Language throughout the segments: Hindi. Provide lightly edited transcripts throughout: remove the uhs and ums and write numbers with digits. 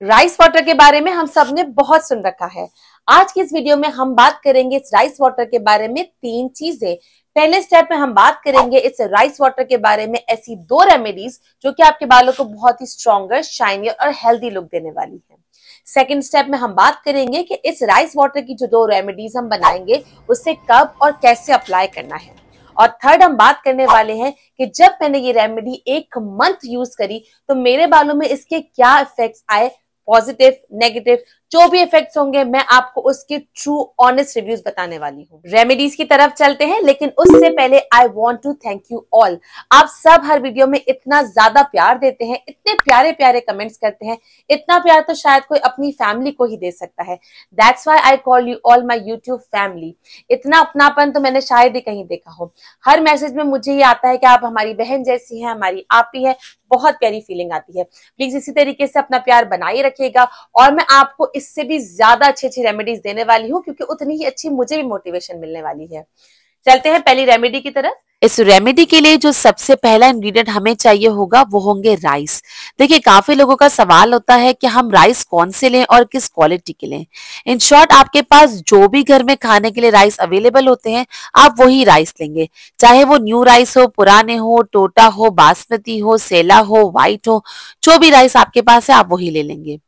राइस वाटर के बारे में हम सब ने बहुत सुन रखा है। आज की इस वीडियो में हम बात करेंगे इस राइस वाटर के बारे में 3 चीजें। पहले स्टेप में हम बात करेंगे इस राइस वाटर के बारे में ऐसी 2 रेमेडीज जो कि आपके बालों को बहुत ही स्ट्रॉन्गर, शाइनियर और हेल्दी लुक देने वाली है। सेकंड स्टेप में हम बात करेंगे कि इस राइस वाटर की जो 2 रेमेडीज हम बनाएंगे उससे कब और कैसे अप्लाई करना है। और थर्ड हम बात करने वाले हैं कि जब मैंने ये रेमेडी 1 मंथ यूज करी तो मेरे बालों में इसके क्या इफेक्ट्स आए, पॉजिटिव, नेगेटिव, जो भी इफेक्ट्स होंगे मैं आपको उसके ट्रू ऑनेस्ट रिव्यूज बताने वाली हूँ। रेमेडीज की तरफ चलते हैं, लेकिन उससे पहले I want to thank you all. आप सब हर वीडियो में इतना ज्यादा प्यार देते हैं, इतने प्यारे प्यारे कमेंट्स करते हैं। इतना प्यार तो शायद कोई अपनी फैमिली को ही दे सकता है। That's why I call you all my YouTube family. इतना अपनापन तो मैंने शायद ही कहीं देखा हो। हर मैसेज में मुझे ये आता है कि आप हमारी बहन जैसी हैं, हमारी आपी है। बहुत प्यारी फीलिंग आती है। प्लीज इसी तरीके से अपना प्यार बनाए रखिएगा और मैं आपको इससे भी ज्यादा अच्छी अच्छी रेमेडीज देने वाली हूँ, क्योंकि उतनी ही अच्छी मुझे भी मोटिवेशन मिलने वाली है। चलते हैं पहली रेमेडी की तरफ। इस रेमेडी के लिए जो सबसे पहला इंग्रेडिएंट हमें चाहिए होगा वो होंगे राइस। देखिए, काफी लोगों का सवाल होता है कि हम राइस कौन से लें और किस क्वालिटी के लें। इन शॉर्ट, आपके पास जो भी घर में खाने के लिए राइस अवेलेबल होते हैं आप वही राइस लेंगे। चाहे वो न्यू राइस हो, पुराने हो, टोटा हो, बासमती हो, सेला हो, व्हाइट हो, जो भी राइस आपके पास है आप वही ले लेंगे।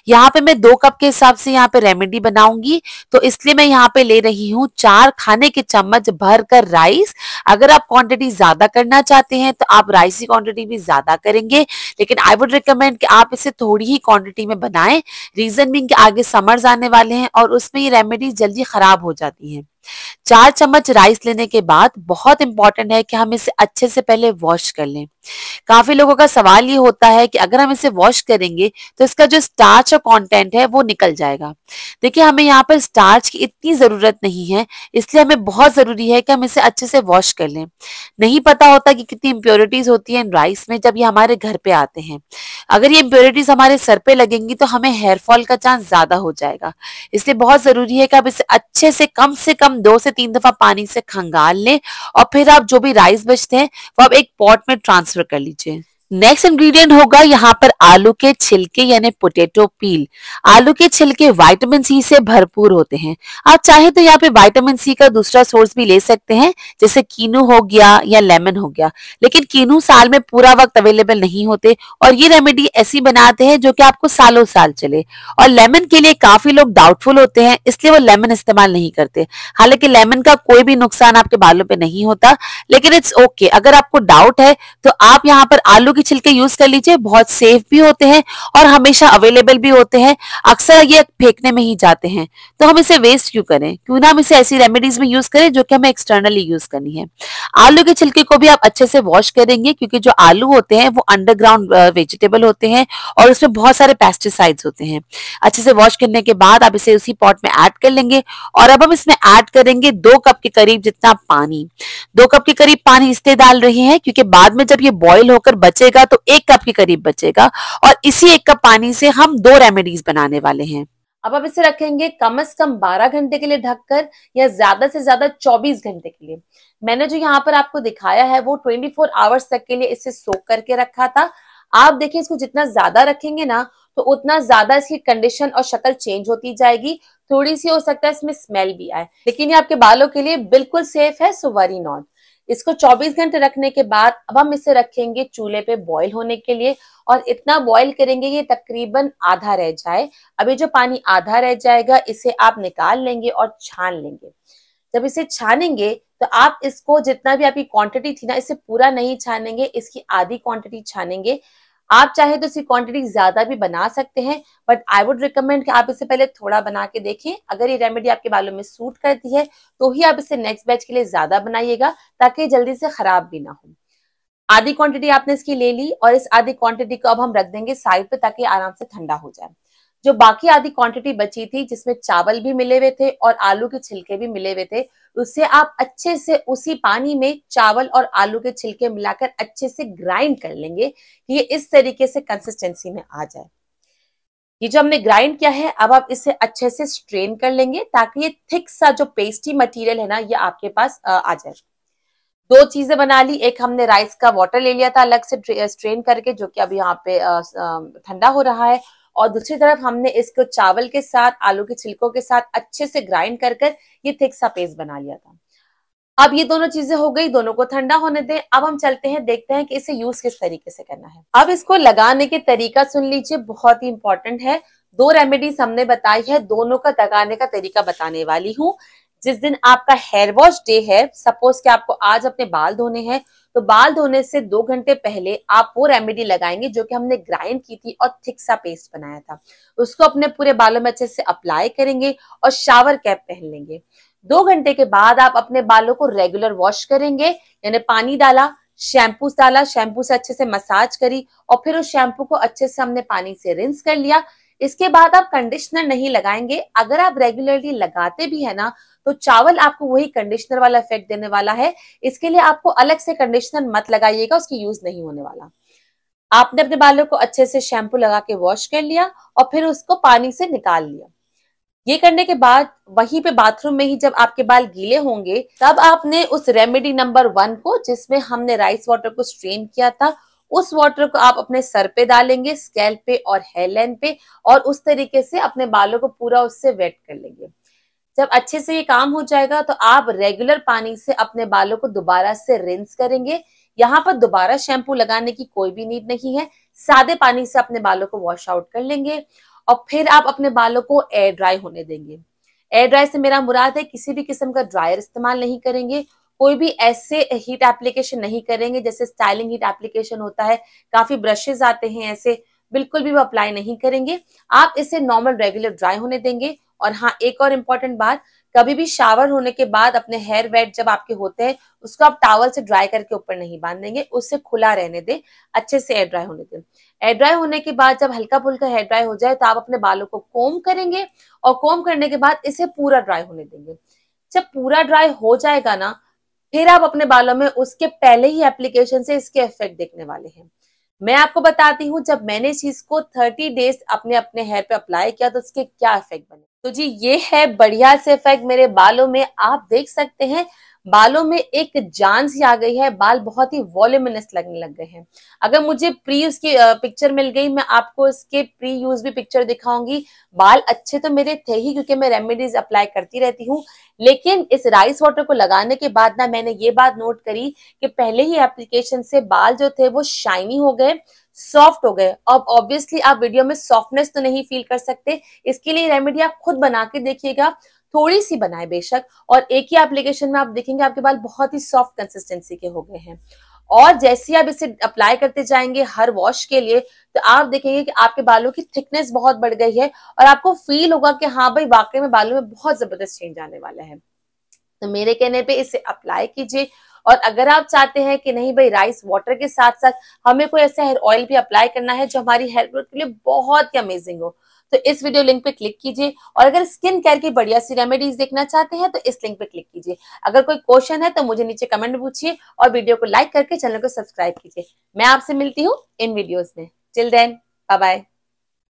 यहाँ पे मैं 2 कप के हिसाब से यहाँ पे रेमेडी बनाऊंगी, तो इसलिए मैं यहाँ पे ले रही हूँ 4 खाने के चम्मच भर कर राइस। अगर आप क्वांटिटी ज्यादा करना चाहते हैं तो आप राइस की क्वांटिटी भी ज्यादा करेंगे, लेकिन आई वुड रिकमेंड कि आप इसे थोड़ी ही क्वांटिटी में बनाएं। रीजन बीइंग कि आगे समर्स आने वाले हैं और उसमें ये रेमेडी जल्दी खराब हो जाती है। 4 चम्मच राइस लेने के बाद बहुत इंपॉर्टेंट है कि हम इसे अच्छे से पहले वॉश कर लें। काफी लोगों का सवाल ये होता है कि अगर हम इसे वॉश करेंगे तो इसका जो स्टार्च और कंटेंट है वो निकल जाएगा। देखिए, हमें यहाँ पर स्टार्च की इतनी जरूरत नहीं है, इसलिए हमें बहुत जरूरी है कि हम इसे अच्छे से वॉश कर लें। नहीं पता होता कि कितनी इंप्योरिटीज होती है इन राइस में जब ये हमारे घर पे आते हैं। अगर ये इंप्योरिटीज हमारे सर पे लगेंगी तो हमें हेयर फॉल का चांस ज्यादा हो जाएगा। इसलिए बहुत जरूरी है कि आप इसे अच्छे से कम 2 से 3 दफा पानी से खंगाल लें और फिर आप जो भी राइस बचते हैं वो आप एक पॉट में ट्रांसफर कर लीजिए। नेक्स्ट इंग्रेडिएंट होगा यहाँ पर आलू के छिलके यानी पोटैटो पील। आलू के छिलके विटामिन सी से भरपूर होते हैं। आप चाहे तो यहाँ पे विटामिन सी का दूसरा सोर्स भी ले सकते हैं, जैसे कीनू हो गया या लेमन हो गया, लेकिन कीनू साल में पूरा वक्त अवेलेबल नहीं होते और ये रेमेडी ऐसी बनाते हैं जो कि आपको सालों साल चले। और लेमन के लिए काफी लोग डाउटफुल होते हैं, इसलिए वो लेमन इस्तेमाल नहीं करते। हालांकि लेमन का कोई भी नुकसान आपके बालों पे नहीं होता, लेकिन इट्स ओके। अगर आपको डाउट है तो आप यहाँ पर आलू के छिलके यूज कर लीजिए। बहुत सेफ भी होते हैं और हमेशा अवेलेबल भी होते हैं। अक्सर ये फेंकने में ही जाते हैं, तो हम इसे वेस्ट क्यों करें? क्यों ना हम इसे ऐसी रेमेडीज में यूज करें जो कि हमें एक्सटर्नली यूज करनी है। आलू के छिलके को भी आप अच्छे से वॉश करेंगे, क्योंकि जो आलू होते हैं वो अंडरग्राउंड वेजिटेबल होते हैं और उसमें बहुत सारे पेस्टिसाइड्स होते हैं। अच्छे से वॉश करने के बाद आप इसे उसी पॉट में ऐड कर लेंगे और अब हम इसमें ऐड करेंगे 2 कप के करीब जितना पानी। 2 कप के करीब पानी इसलिए डाल रहे हैं क्योंकि बाद में जब ये बॉईल होकर बचेगा तो 1 कप के करीब बचेगा और इसी 1 कप पानी से हम 2 रेमेडीज बनाने वाले हैं। अब आप इसे रखेंगे कम से कम 12 घंटे के लिए ढककर, या ज्यादा से ज्यादा 24 घंटे के लिए। मैंने जो यहाँ पर आपको दिखाया है वो 24 आवर्स तक के लिए इसे सोक करके रखा था। आप देखिए, इसको जितना ज्यादा रखेंगे ना तो उतना ज्यादा इसकी कंडीशन और शक्ल चेंज होती जाएगी। थोड़ी सी हो सकता है इसमें स्मेल भी आए, लेकिन ये आपके बालों के लिए बिल्कुल सेफ है, सो वरी नॉट। इसको 24 घंटे रखने के बाद अब हम इसे रखेंगे चूल्हे पे बॉईल होने के लिए, और इतना बॉईल करेंगे ये तकरीबन आधा रह जाए। अभी जो पानी आधा रह जाएगा इसे आप निकाल लेंगे और छान लेंगे। जब इसे छानेंगे तो आप इसको जितना भी आपकी क्वांटिटी थी ना, इसे पूरा नहीं छानेंगे, इसकी आधी क्वांटिटी छानेंगे। आप चाहे तो इसकी क्वांटिटी ज्यादा भी बना सकते हैं, बट आई वुड रिकमेंड कि आप इसे पहले थोड़ा बना के देखें। अगर ये रेमेडी आपके बालों में सूट करती है तो ही आप इसे नेक्स्ट बैच के लिए ज्यादा बनाइएगा, ताकि जल्दी से खराब भी ना हो। आधी क्वांटिटी आपने इसकी ले ली और इस आधी क्वांटिटी को अब हम रख देंगे साइड पे, ताकि आराम से ठंडा हो जाए। जो बाकी आधी क्वांटिटी बची थी, जिसमें चावल भी मिले हुए थे और आलू के छिलके भी मिले हुए थे, उसे आप अच्छे से उसी पानी में चावल और आलू के छिलके मिलाकर अच्छे से ग्राइंड कर लेंगे कि ये इस तरीके से कंसिस्टेंसी में आ जाए। ये जो हमने ग्राइंड किया है, अब आप इसे अच्छे से स्ट्रेन कर लेंगे ताकि ये थिक सा जो पेस्टी मटेरियल है ना, ये आपके पास आ जाए। 2 चीजें बना ली। एक हमने राइस का वाटर ले लिया था अलग से स्ट्रेन करके, जो कि अब यहाँ पे ठंडा हो रहा है, और दूसरी तरफ हमने इसको चावल के साथ, आलू के छिलकों के साथ अच्छे से ग्राइंड कर कर ये थिक सा पेस्ट बना लिया था। अब ये दोनों चीजें हो गई, दोनों को ठंडा होने दें। अब हम चलते हैं, देखते हैं कि इसे यूज किस तरीके से करना है। अब इसको लगाने के तरीका सुन लीजिए, बहुत ही इंपॉर्टेंट है। 2 रेमेडीज हमने बताई है, दोनों का लगाने का तरीका बताने वाली हूँ। जिस दिन आपका हेयर वॉश डे है, सपोज कि आपको आज अपने बाल धोने हैं, तो बाल धोने से 2 घंटे पहले आप वो रेमेडी लगाएंगे जो कि हमने ग्राइंड की थी और थिक सा पेस्ट बनाया था। उसको अपने पूरे बालों में अच्छे से अप्लाई करेंगे और शावर कैप पहन लेंगे। 2 घंटे के बाद आप अपने बालों को रेगुलर वॉश करेंगे, यानी पानी डाला, शैम्पू डाला, शैम्पू से अच्छे से मसाज करी और फिर उस शैम्पू को अच्छे से हमने पानी से रिंस कर लिया। इसके बाद आप कंडीशनर नहीं लगाएंगे। अगर आप रेगुलरली लगाते भी है ना, तो चावल आपको वही कंडीशनर वाला इफेक्ट देने वाला है। इसके लिए आपको अलग से कंडीशनर मत लगाइएगा, उसकी यूज नहीं होने वाला। आपने अपने बालों को अच्छे से शैम्पू लगा के वॉश कर लिया और फिर उसको पानी से निकाल लिया। ये करने के बाद वहीं पे बाथरूम में ही जब आपके बाल गीले होंगे, तब आपने उस रेमेडी नंबर 1 को, जिसमें हमने राइस वाटर को स्ट्रेन किया था, उस वाटर को आप अपने सर पे डालेंगे, स्कैल्प पे और हेयर लाइन पे, और उस तरीके से अपने बालों को पूरा उससे वेट कर लेंगे। जब अच्छे से ये काम हो जाएगा तो आप रेगुलर पानी से अपने बालों को दोबारा से रिंस करेंगे। यहाँ पर दोबारा शैम्पू लगाने की कोई भी नीड नहीं है, सादे पानी से अपने बालों को वॉश आउट कर लेंगे और फिर आप अपने बालों को एयर ड्राई होने देंगे। एयर ड्राई से मेरा मुराद है किसी भी किस्म का ड्रायर इस्तेमाल नहीं करेंगे, कोई भी ऐसे हीट एप्लीकेशन नहीं करेंगे जैसे स्टाइलिंग हीट एप्लीकेशन होता है, काफी ब्रशेस आते हैं ऐसे, बिल्कुल भी वो अप्लाई नहीं करेंगे। आप इसे नॉर्मल रेगुलर ड्राई होने देंगे। और हाँ, एक और इम्पोर्टेंट बात, कभी भी शावर होने के बाद अपने हेयर वेट जब आपके होते हैं, उसको आप टॉवल से ड्राई करके ऊपर नहीं बांधेंगे, उससे खुला रहने दें, अच्छे से एयर ड्राई होने दें। एयर ड्राई होने के बाद जब हल्का फुल्का हेयर ड्राई हो जाए तो आप अपने बालों को कोम करेंगे और कोम करने के बाद इसे पूरा ड्राई होने देंगे। जब पूरा ड्राई हो जाएगा ना, फिर आप अपने बालों में उसके पहले ही एप्लीकेशन से इसके इफेक्ट देखने वाले हैं। मैं आपको बताती हूँ, जब मैंने इस चीज को 30 डेज अपने अपने हेयर पे अप्लाई किया तो उसके क्या इफेक्ट बने। तो जी, ये है बढ़िया से इफेक्ट मेरे बालों में। आप देख सकते हैं बालों में एक जान सी आ गई है, बाल बहुत ही वॉल्यूमिनस लगने लग गए हैं। अगर मुझे प्री यूज की पिक्चर मिल गई, मैं आपको इसके प्री यूज भी पिक्चर दिखाऊंगी। बाल अच्छे तो मेरे थे ही, क्योंकि मैं रेमेडीज अप्लाई करती रहती हूँ, लेकिन इस राइस वाटर को लगाने के बाद ना मैंने ये बात नोट करी कि पहले ही एप्लीकेशन से बाल जो थे वो शाइनी हो गए, सॉफ्ट हो गए। अब ऑब्वियसली आप वीडियो में सॉफ्टनेस तो नहीं फील कर सकते, इसके लिए रेमेडी आप खुद बना के देखिएगा, थोड़ी सी बनाए बेशक, और एक ही एप्लीकेशन में आप देखेंगे आपके बाल बहुत ही सॉफ्ट कंसिस्टेंसी के हो गए हैं। और जैसे आप इसे अप्लाई करते जाएंगे हर वॉश के लिए, तो आप देखेंगे कि आपके बालों की थिकनेस बहुत बढ़ गई है और आपको फील होगा कि हाँ भाई, वाकई में बालों में बहुत जबरदस्त चेंज आने वाला है। तो मेरे कहने पे इसे अप्लाई कीजिए। और अगर आप चाहते हैं कि नहीं भाई, राइस वाटर के साथ साथ हमें कोई ऐसा हेयर ऑयल भी अप्लाई करना है जो हमारी हेयर ग्रोथ के लिए बहुत ही अमेजिंग हो, तो इस वीडियो लिंक पे क्लिक कीजिए। और अगर स्किन केयर की बढ़िया सी रेमेडीज देखना चाहते हैं तो इस लिंक पे क्लिक कीजिए। अगर कोई क्वेश्चन है तो मुझे नीचे कमेंट में पूछिए और वीडियो को लाइक करके चैनल को सब्सक्राइब कीजिए। मैं आपसे मिलती हूँ इन वीडियोज में। Till then, bye bye.